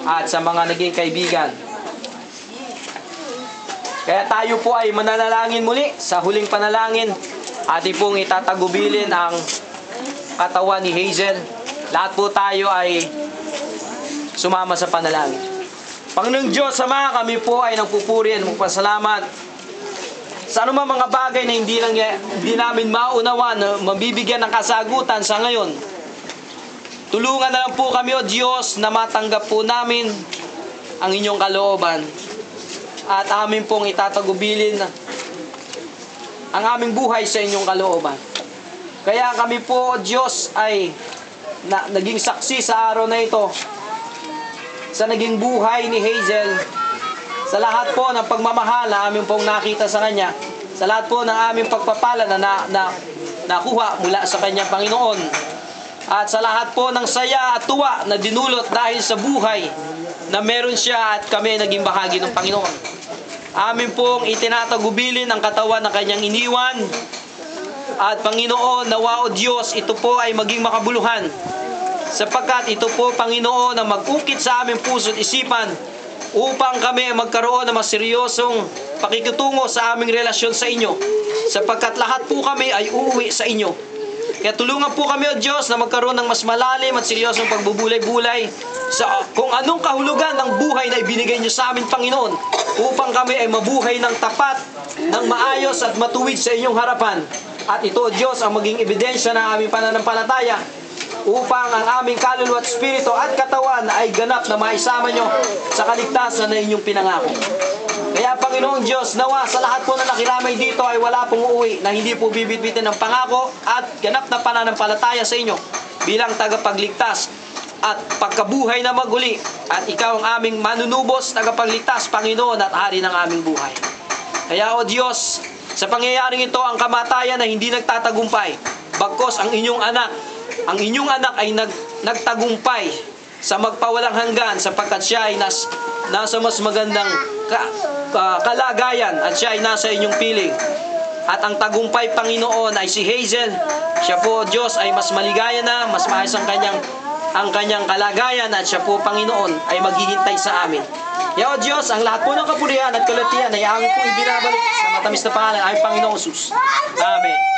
at sa mga naging kaibigan. Kaya tayo po ay mananalangin muli sa huling panalangin. Ating pong itatagubilin ang katawan ni Hazel. Lahat po tayo ay sumama sa panalangin. Panginoong Diyos, Ama, kami po ay nagpupuri at magpasalamat sa anumang mga bagay na hindi namin maunawan na mabibigyan ng kasagutan sa ngayon. Tulungan na lang po kami, O Diyos, na matanggap po namin ang inyong kalooban. At amin pong itatagubilin ang aming buhay sa inyong kalooban. Kaya kami po, Diyos, ay naging saksi sa araw na ito, sa naging buhay ni Hazel, sa lahat po ng pagmamahal na amin pong nakita sa kanya, sa lahat po ng aming pagpapala na nakuha mula sa kanyang Panginoon, at sa lahat po ng saya at tuwa na dinulot dahil sa buhay na meron siya at kami naging bahagi ng Panginoon. Amin pong itinatagubilin ang katawan na kanyang iniwan. At Panginoon, nawa o Diyos, ito po ay maging makabuluhan. Sapagkat ito po, Panginoon, na mag-ukit sa aming puso at isipan upang kami magkaroon ng mas seryosong pakikitungo sa aming relasyon sa inyo. Sapagkat lahat po kami ay uuwi sa inyo. Kaya tulungan po kami, O Diyos, na magkaroon ng mas malalim at seryosong pagbubulay-bulay sa kung anong kahulugan ng buhay na ibinigay niyo sa amin, Panginoon, upang kami ay mabuhay ng tapat, ng maayos at matuwid sa inyong harapan. At ito, O Diyos, ang maging ebidensya ng aming pananampalataya upang ang aming kaluluwa at espiritu at katawan ay ganap na maisama nyo sa kaligtasan na inyong pinangako. Kaya, Panginoong Diyos, nawa sa lahat po na nakiramay dito ay wala pong uuwi na hindi po bibitbitin ng pangako at ganap na pananampalataya sa inyo bilang tagapagligtas at pagkabuhay na maguli. At ikaw ang aming manunubos, tagapagligtas, Panginoon at hari ng aming buhay. Kaya, O Diyos, sa pangyayaring ito, ang kamatayan na hindi nagtatagumpay, bagkos ang inyong anak ay nagtagumpay sa magpawalang hanggan sapagkat siya ay nasa mas magandang kalagayan at siya ay nasa inyong piling. At ang tagumpay, Panginoon, ay si Hazel. Siya po, Diyos, ay mas maligaya na, mas maayos ang kanyang kalagayan at siya po, Panginoon, ay maghihintay sa amin. Kaya, O Diyos, ang lahat po ng kapurihan at kalutihan ay aming po ibinabalik sa matamis na pangalan ay Panginoong Jesus. Amen.